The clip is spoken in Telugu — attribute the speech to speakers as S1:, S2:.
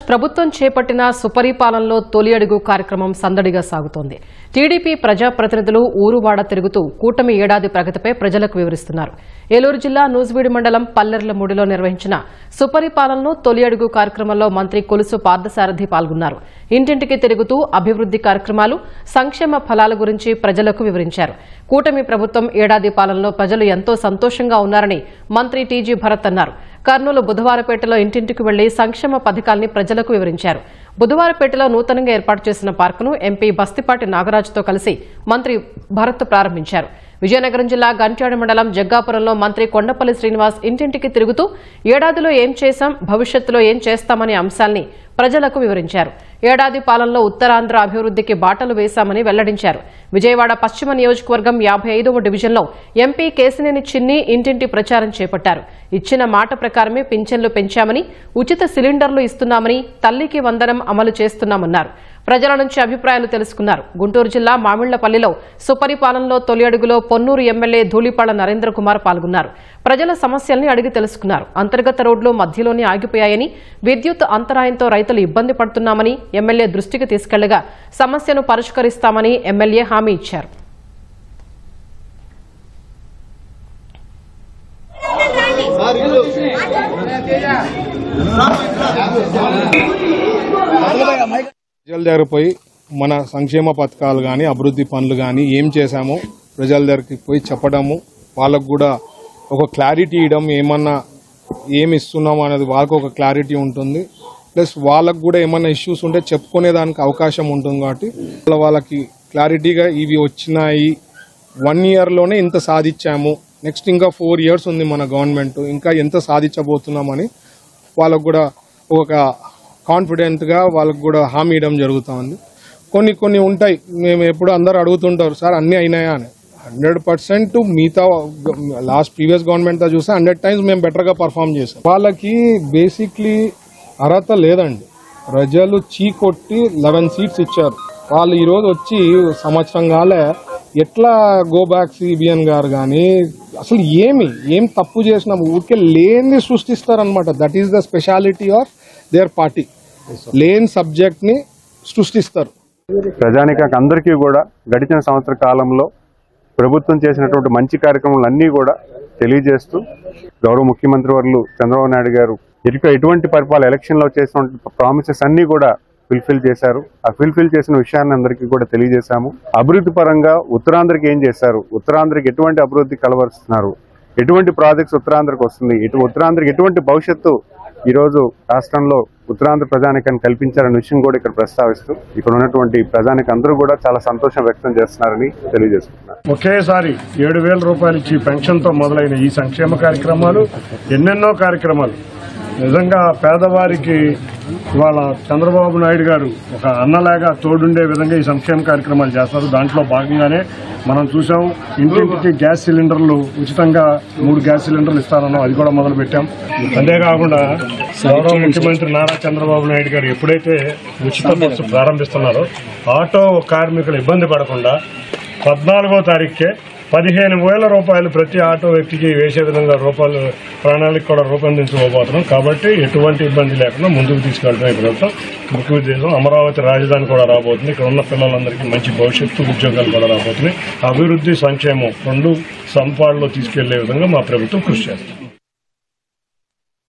S1: ప్రభుత్వం చేపట్టిన సుపరిపాలనలో తొలి అడుగు కార్యక్రమం సందడిగా సాగుతోంది. టీడీపీ ప్రజాప్రతినిధులు ఊరువాడ తిరుగుతూ కూటమి ఏడాది ప్రగతిపై ప్రజలకు వివరిస్తున్నారు. ఏలూరు జిల్లా నూజివీడు మండలం పల్లెర్లమూడిలో నిర్వహించిన సుపరిపాలనలో తొలి అడుగు కార్యక్రమంలో మంత్రి కొలుసు పార్థసారథి పాల్గొన్నారు. ఇంటింటికి తిరుగుతూ అభివృద్ది కార్యక్రమాలు, సంక్షేమ ఫలాల గురించి ప్రజలకు వివరించారు. కూటమి ప్రభుత్వం ఏడాది పాలనలో ప్రజలు ఎంతో సంతోషంగా ఉన్నారని మంత్రి టీజీ భరత్ అన్నారు. కర్నూలు బుధవారపేటలో ఇంటింటికి వెళ్లి సంక్షేమ పథకాల్ని ప్రజలకు వివరించారు. బుధవారపేటలో నూతనంగా ఏర్పాటు చేసిన పార్కును ఎంపీ బస్తిపాటి నాగరాజుతో కలిసి మంత్రి భరత్ ప్రారంభించారు. విజయనగరం జిల్లా గంట్యాడ మండలం జగ్గాపురంలో మంత్రి కొండపల్లి శ్రీనివాస్ ఇంటింటికి తిరుగుతూ ఏడాదిలో ఏం చేశాం, భవిష్యత్తులో ఏం చేస్తామనే అంశాల్ని ప్రజలకు వివరించారు. ఏడాది పాలనలో ఉత్తరాంధ్ర అభివృద్దికి బాటలు వేశామని వెల్లడించారు. విజయవాడ పశ్చిమ నియోజకవర్గం 55వ డివిజన్లో ఎంపీ కేశినేని చిన్ని ఇంటింటి ప్రచారం చేపట్టారు. ఇచ్చిన మాట ప్రకారమే పింఛన్లు పెంచామని, ఉచిత సిలిండర్లు ఇస్తున్నామని, తల్లికి వందనం అమలు చేస్తున్నామన్నారు. ప్రజల నుంచి అభిప్రాయాలు తెలుసుకున్నారు. గుంటూరు జిల్లా మామిళ్లపల్లిలో సుపరిపాలనలో తొలి అడుగులో పొన్నూరు ఎమ్మెల్యే ధూళిపాళ్ల నరేంద్ర కుమార్ పాల్గొన్నారు. ప్రజల సమస్యల్ని అడిగి తెలుసుకున్నారు. అంతర్గత రోడ్లు మధ్యలోనే ఆగిపోయాయని, విద్యుత్ అంతరాయంతో రైతులు ఇబ్బంది పడుతున్నామని ఎమ్మెల్యే దృష్టికి తీసుకెళ్లగా సమస్యను పరిష్కరిస్తామని ఎమ్మెల్యే హామీ ఇచ్చారు.
S2: ప్రజల దగ్గర పోయి మన సంక్షేమ పథకాలు కానీ, అభివృద్ధి పనులు కానీ ఏం చేశామో ప్రజల దగ్గరికి పోయి చెప్పడము, వాళ్ళకు కూడా ఒక క్లారిటీ ఇవ్వడం, ఏమన్నా ఏమి ఇస్తున్నాము అనేది వాళ్ళకు ఒక క్లారిటీ ఉంటుంది. ప్లస్ వాళ్ళకు కూడా ఏమన్నా ఇష్యూస్ ఉంటే చెప్పుకునేదానికి అవకాశం ఉంటుంది. కాబట్టి వాళ్ళకి క్లారిటీగా ఇవి వచ్చినాయి, 1 ఇయర్లోనే ఇంత సాధించాము, నెక్స్ట్ ఇంకా 4 ఇయర్స్ ఉంది మన గవర్నమెంట్, ఇంకా ఎంత సాధించబోతున్నామని వాళ్ళకు కూడా ఒక కాన్ఫిడెంట్గా వాళ్ళకు కూడా హామీ ఇవ్వడం జరుగుతుంది. కొన్ని ఉంటాయి, మేము ఎప్పుడు అందరూ అడుగుతుంటారు, సార్ అన్నీ అయినాయా అని. 100% మిగతా లాస్ట్ ప్రీవియస్ గవర్నమెంట్తో చూస్తే 100 టైమ్స్ మేము బెటర్గా పర్ఫామ్ చేసాం. వాళ్ళకి బేసిక్లీ అర్హత లేదండి. ప్రజలు చీకొట్టి 11 సీట్స్ ఇచ్చారు. వాళ్ళు ఈరోజు వచ్చి సంవత్సరం కాలే ఎట్లా గో బ్యాక్ సిబిఎన్ గారు కానీ అసలు ఏం తప్పు చేసినా ఊరికే లేని సృష్టిస్తారనమాట. That is the speciality of their party. లేని సబ్జెక్ట్ ని సృష్టిస్తారు.
S3: ప్రజానికానికి అందరికీ కూడా గడిచిన సంవత్సర కాలంలో ప్రభుత్వం చేసినటువంటి మంచి కార్యక్రమాలన్నీ కూడా తెలియజేస్తూ గౌరవ ముఖ్యమంత్రి వర్యులు చంద్రబాబు నాయుడు గారు ఎటువంటి పరిపాలన ఎలక్షన్లో చేసినటువంటి ప్రామిసెస్ అన్ని కూడా ఫుల్ఫిల్ చేశారు. ఆ ఫుల్ఫిల్ చేసిన విషయాన్ని అందరికీ కూడా తెలియజేశాము. అభివృద్ధి పరంగా ఉత్తరాంధ్రకి ఏం చేశారు, ఉత్తరాంధ్రకి ఎటువంటి అభివృద్ధి కలవరుస్తున్నారు, ఎటువంటి ప్రాజెక్ట్స్ ఉత్తరాంధ్రకు వస్తుంది, ఉత్తరాంధ్రకి ఎటువంటి భవిష్యత్తు ఈరోజు రాష్ట్రంలో ఉత్తరాంధ్ర ప్రజానికాన్ని కల్పించారనే విషయం కూడా ఇక్కడ ప్రస్తావిస్తూ ఇక్కడ ఉన్నటువంటి ప్రజానికి అందరూ కూడా చాలా సంతోషం వ్యక్తం చేస్తున్నారని తెలియజేస్తున్నారు.
S4: ఒకేసారి 7,000 రూపాయలు ఇచ్చి పెన్షన్తో మొదలైన ఈ సంక్షేమ కార్యక్రమాలు, ఎన్నెన్నో కార్యక్రమాలు నిజంగా పేదవారికి ఇవాళ చంద్రబాబు నాయుడు గారు ఒక అన్నలాగా తోడుండే విధంగా ఈ సంక్షేమ కార్యక్రమాలు చేస్తారు. దాంట్లో భాగంగానే మనం చూసాం, ఇంటింటికి గ్యాస్ సిలిండర్లు ఉచితంగా 3 గ్యాస్ సిలిండర్లు ఇస్తారన్నాం, అది కూడా మొదలు పెట్టాం. అంతేకాకుండా గౌరవ ముఖ్యమంత్రి నారా చంద్రబాబు నాయుడు గారు ఎప్పుడైతే ఉచిత బస్సు ప్రారంభిస్తున్నారో ఆటో కార్మికులు ఇబ్బంది పడకుండా 14వ తారీఖుకే 15,000 రూపాయలు ప్రతి ఆటో వ్యక్తికి వేసే విధంగా ప్రణాళిక కూడా రూపొందించుకోబోతున్నాం. కాబట్టి ఎటువంటి ఇబ్బంది లేకుండా ముందుకు తీసుకెళ్తాం. ఈ ప్రభుత్వం ముఖ్య ఉద్దేశం అమరావతి రాజధాని కూడా రాబోతుంది. ఇక్కడ ఉన్న పిల్లలందరికీ మంచి భవిష్యత్తు, ఉద్యోగాలు కూడా రాబోతున్నాయి. అభివృద్ధి, సంక్షేమం 2 సంపాడులో తీసుకెళ్లే విధంగా మా ప్రభుత్వం కృషి చేస్తుంది.